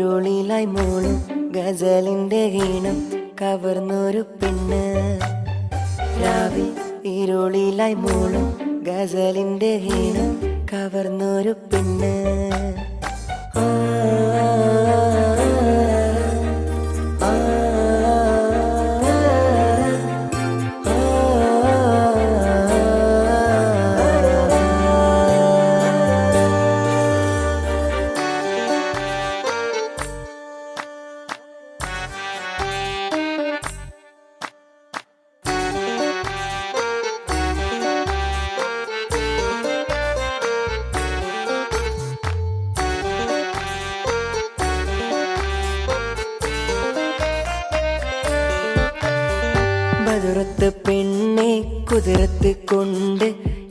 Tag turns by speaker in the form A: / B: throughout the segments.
A: ഇരുളിലായി മൂളും ഗസലിന്റെ ഈണം കവർന്നൊരു പെണ്ണ്. രാവിൽ ഇരുളിലായി മൂളും ഗസലിന്റെ ഈണം കവർന്നൊരു പെണ്ണ്. ബദറത്ത് പെണ്ണെ കുതിരത്ത് കൊണ്ട്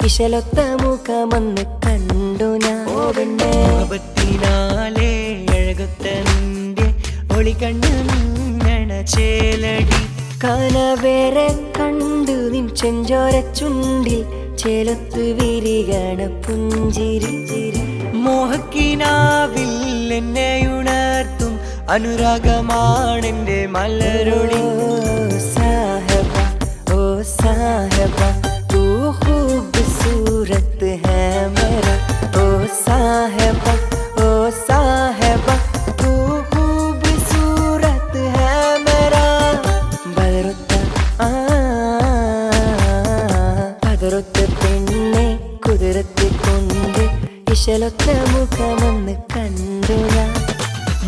A: ഇശലൊത്ത മുഖമെന്ന് കണ്ടു ഞാൻ.
B: മുഹബത്തിനാലെ അഴകൊത്ത നിന്റെ ഒളികണ്ണ് മിന്നണ ചേലടി.
A: കനവേറെ കണ്ടു നിൻ ചെഞ്ചോര ചുണ്ടിൽ ചേലത്ത് വിരികണ പുഞ്ചിരി.
B: മോഹക്കിനാവിൽ എന്നെ ഉണർത്തും അനുരാഗമാണെന്റെ മലരൊളി.
A: ओ साहिबा तू खूबसूरत है मेरा. ओ साहिबा तू खूबसूरत है मेरा. ബദറൊത്ത പെണ്ണെ കുതിരത്ത് കൊണ്ട് ഇശലൊത്ത മുഖമെന്ന് കണ്ടു ഞാൻ.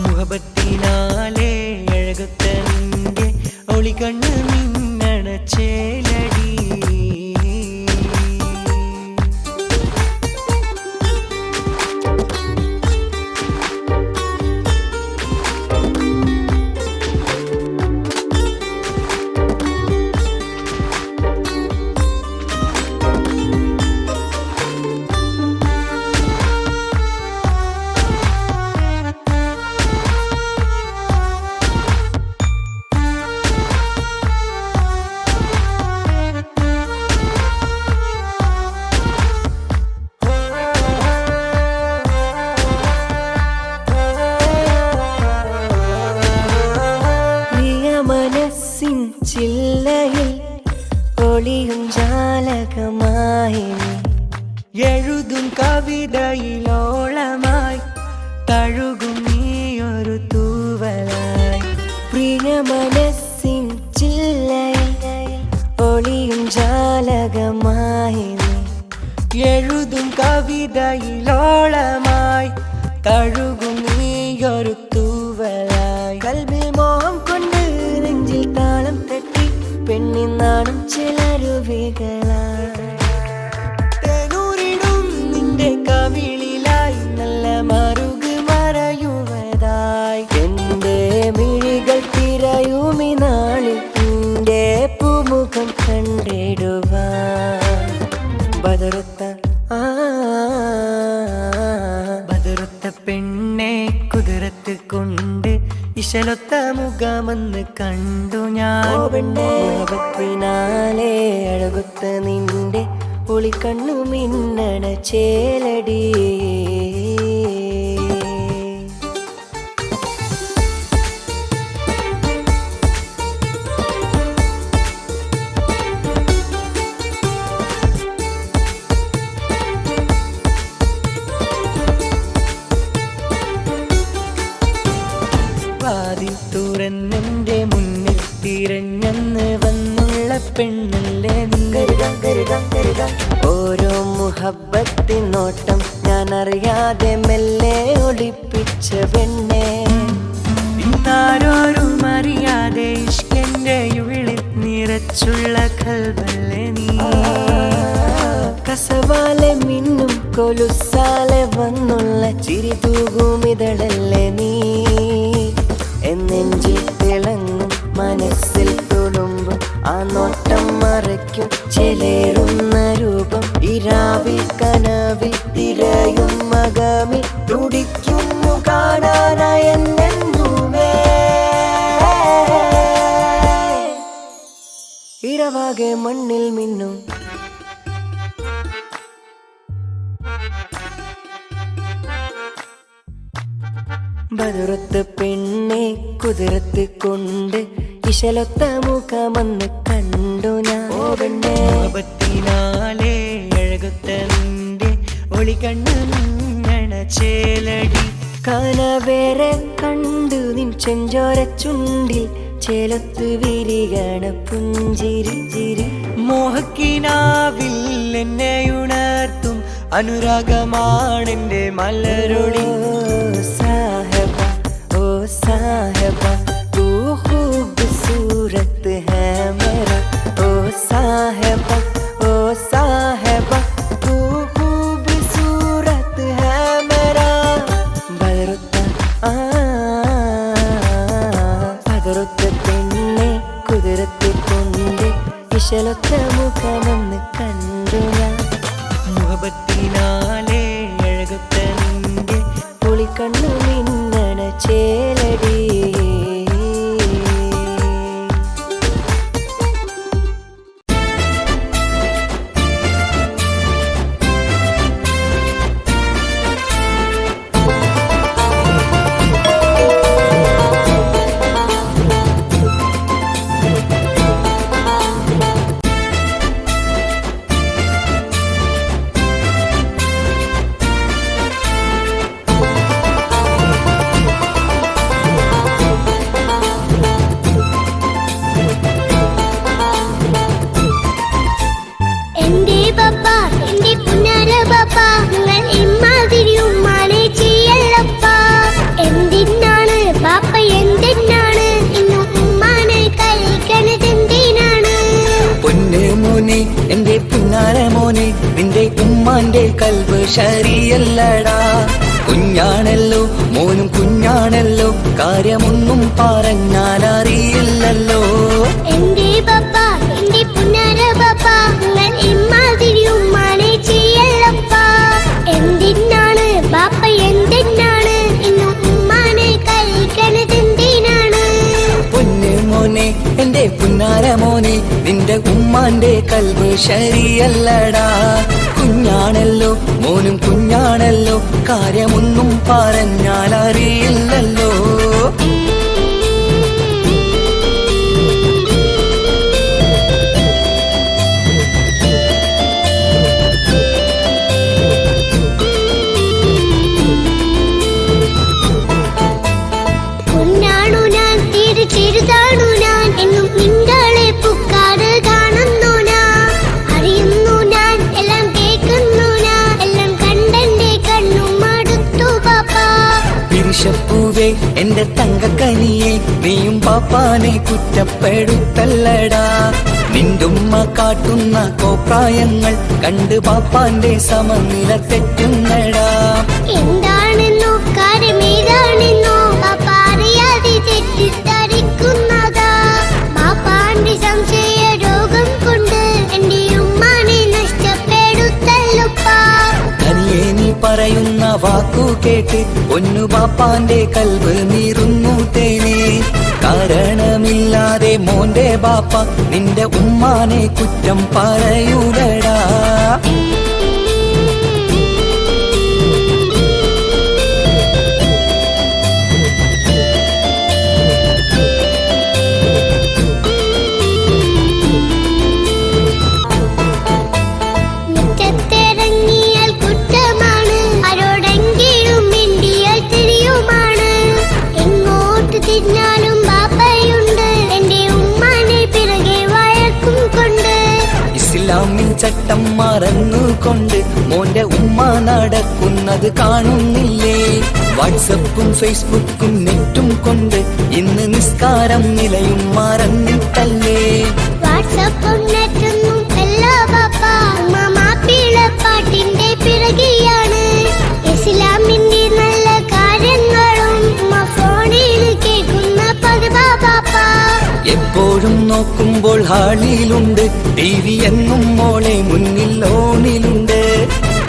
B: മുഹബത്തിനാലെ അഴകൊത്ത നിന്റെ ഒളികണ്ണ് മിന്നണ ചേലടി.
A: ചില്ലയിൽ ഒളിയും ജാലകമായി
B: എഴുതും കവിതയിലോളമായി തഴുകും നീയൊരു തൂവലായി.
A: പ്രിയ മനസ്സിൻ ചില്ലയിൽ ഒളിയും ജാലകമായി
B: എഴുതും കവിതയിലോളമായി തഴുകും നീയൊരു തൂവലായി.
A: കൽബിൽ മോഹം കൊണ്ട് നെഞ്ചിൽ താളം തട്ടി പെണ്ണിനാടും ചിലരുവികളായി.
B: തേനൂരിടും നിന്റെ കവിളിലായി നല്ല മറുക് മറയുവതായി.
A: എന്റെ മിഴികൾ തിരയുമി നാളിൽ നിന്റെ പൂമുഖം കണ്ടിടുവാൻ.
B: ബദറൊത്ത പെണ്ണെ കുതിരത്ത് കൊണ്ട് ഇശലൊത്ത മുഖമെന്ന് കണ്ടു ഞാൻ.
A: മുഹബത്തിനാലെ അഴകൊത്ത നിന്റെ ഒളിക്കണ്ണു മിന്നണ ചേലടി.
B: വാതിൽ തുറന്നെന്റെ മുന്നിൽ തിരഞ്ഞെന്ന് വന്നുള്ള പെണ്ണല്ലേ നീ.
A: ഓരോ മുഹബത്തിൻ നോട്ടം ഞാൻ അറിയാതെ മെല്ലെ ഒളിപ്പിച്ച പെണ്ണെ.
B: ഇന്നാരോരും അറിയാതെ ഇഷ്കന്റെ ഉള്ളിൽ നിറച്ചുള്ള കൽബല്ലേ നീ.
A: കസവാലെ മിന്നും കൊലുസാലെ വന്നുള്ള ചിരി തൂകുമിതളല്ലേ നീ. എന്നെഞ്ചിൽ തിളങ്ങും മനസ്സിൽ തുളുമ്പും ആ നോട്ടം മറയ്ക്കും ചെലേറുന്ന രൂപം. ഇരാവിൽ കനവിൽ തിരയും മകമിൽ തുടിക്കുന്നു കാണാനായ എന്നെന്നുമേ. ഇരവാകെ മണ്ണിൽ മിന്നും ബദറത്ത് പെണ്ണെ കുതിരത്ത് കൊണ്ട് ഇശലൊത്ത മുഖമെന്ന് കണ്ടു ഞാൻ. ഓ പെണ്ണെ
B: മുഹബത്തിനാലെ അഴകൊത്ത നിന്റെ ഒളികണ്ണ് മിന്നണ ചേലടി.
A: കനവേറെ കണ്ടു നിൻ ചെഞ്ചോര ചുണ്ടിൽ ചേലത്ത് വിരികണ പുഞ്ചിരി ചിരി.
B: മോഹക്കിനാവിൽ എന്നെ ഉണർത്തും അനുരാഗമാണെന്റെ മലരൊളി.
A: സാഹബ ഓ സാഹബ തൂ ഖൂബ്സൂരത് ഹൈ മേരാ. ഓ സാഹബ ഓ സാഹബ തൂ ഖൂബ്സൂരത് ഹൈ മേരാ. ബദറുത്ത പെണ്ണെ കുതിരത്ത് കൊണ്ട് ഇശലൊത്ത മുഖമെന്ന് കണ്ടു ഞാൻ.
B: മുഹബത്തിനാലെ അഴകൊത്ത നിന്റെ
A: പുളിക്കണ്ണു മിന്നണ ചേലടി.
B: എന്റെ പുന്നാര മോനെ നിന്റെ ഉമ്മാന്റെ കൽബ് ശരിയല്ലടാ. കുഞ്ഞാണല്ലോ മോനും കുഞ്ഞാണല്ലോ കാര്യമൊന്നും പറഞ്ഞാൽ അറിയില്ലല്ലോ.
C: എന്റെ പപ്പ എന്റെ പുന്നാര പപ്പ നിങ്ങൾ ഇമ്മാതിരി ഉമ്മാനെ ചെയ്യല്ലപ്പ. എന്തിനാണ് ബാപ്പ എന്തിനാണ് ഇന്ന് ഉമ്മാനെ കഴിക്കണതെന്തിനാണ്?
B: പൊന്നു മോനെ എന്റെ പുന്നാര മോനെ നിന്റെ ഉമ്മാന്റെ കൽബ് ശരിയല്ലടാ. കുഞ്ഞാണല്ലോ മോനും കുഞ്ഞാണല്ലോ കാര്യമൊന്നും പറഞ്ഞാൽ അറിയില്ലല്ലോ.
C: കുഞ്ഞാണു ഞാൻ ചെറുതാണു ഞാൻ എന്നും നിങ്ങളെ പുക്കാറ് കാണുന്നു ഞാൻ. അറിയുന്നു ഞാൻ എല്ലാം കേൾക്കുന്നു ഞാൻ എല്ലാം കണ്ടെന്റെ കണ്ണും മടുത്തു പാപ്പ.
B: പിരിശപ്പൂവേ എന്റെ തങ്കക്കനിയെ നീയും പാപ്പാനെ കുറ്റപ്പെടുത്തല്ലടാ. നിന്റുമ്മ കാട്ടുന്ന കോപ്രായങ്ങൾ കണ്ട് പാപ്പാന്റെ സമനില തെറ്റുന്നടാ.
C: എന്താണെന്നോ കാര്യമേതാണെന്നോ പാപ്പ അറിയാതെ തെറ്റിദ്ധരിക്കുന്നതാ. പാപ്പാന്റെ സംശയ രോഗം കൊണ്ട് എന്റെ ഉമ്മാനെ നഷ്ടപ്പെടുത്തല്ലുപ്പാ.
B: കനിയെ നീ പറയുന്ന വാക്കു കേട്ട് ഒന്നു പാപ്പാന്റെ കൽബ് നീറുന്നു തേനെ. കാരണമില്ലാതെ മോന്റെ ബാപ്പ നിന്റെ ഉമ്മാനെ കുറ്റം പറയൂലടാ.
C: മുറ്റത്തിറങ്ങിയാൽ കുറ്റമാണ്, ആരോടെങ്കിലും മിണ്ടിയാൽ തിരിയുമാണ്. എങ്ങോട്ട് തിരിഞ്ഞാലും ബാപ്പയുണ്ട് എന്റെ ഉമ്മാനെ പിറകെ വഴക്കും കൊണ്ട്.
B: ഇസ്ലാമിൻ ചട്ടം മറന്നുകൊണ്ട് മോന്റെ ഉമ്മ നടക്കുന്നത് കാണുന്നില്ലേ? വാട്സപ്പും ഫേസ്ബുക്കും നെറ്റും കൊണ്ട് ഇന്ന് നിസ്കാരം നിലയും മറന്നിട്ടല്ലേ?
C: വാട്സപ്പും നെറ്റൊന്നും അല്ല ബാപ്പ, മാപ്പിളപ്പാട്ടിന്റെ പിറകെയാണ്. ഇസ്ലാമിന്റെ നല്ല കാര്യങ്ങളും ഫോണിൽ കേൾക്കുന്ന പതിവാ ബാപ്പ.
B: എപ്പോഴും നോക്കുമ്പോൾ ഹാളിലുണ്ട് TV എന്നും മോളെ മുന്നിൽ ഓണിലുണ്ട്.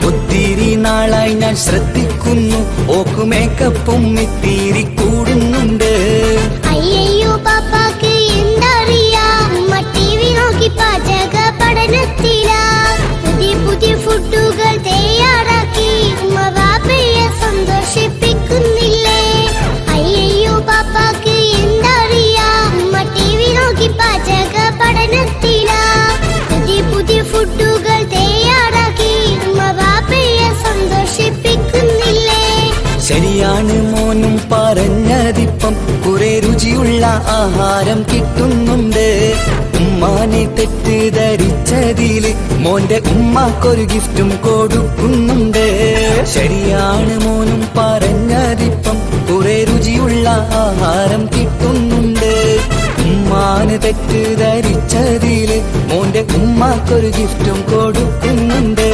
B: ഒത്തിരി നാളായി ഞാൻ ശ്രദ്ധിക്കുന്നു ഓക്ക് മേക്കപ്പും ഇത്തിരി കൂടുന്നുണ്ട്.
C: അയ്യോ പാപ്പാക്ക് എന്തറിയാ, ഉമ്മ TV നോക്കി പാചക പഠനത്തിലാ. പുതിയ പുതിയ ഫുഡുകൾ തയ്യാറാക്കി ഉമ്മ ബാപ്പയെ സന്തോഷിപ്പിക്കുന്നില്ലേ?
B: ആഹാരം കിട്ടുന്നുണ്ട്. ഉമ്മാനെ തെറ്റിദ്ധരിച്ചതില് മോന്റെ ഉമ്മാക്കൊരു ഗിഫ്റ്റും കൊടുക്കുന്നുണ്ട്. ശരിയാണ് മോനും പറഞ്ഞതിപ്പം കുറെ രുചിയുള്ള ആഹാരം കിട്ടുന്നുണ്ട്. ഉമ്മാന് തെറ്റിദ്ധരിച്ചതില് മോന്റെ ഉമ്മാക്കൊരു ഗിഫ്റ്റും കൊടുക്കുന്നുണ്ട്.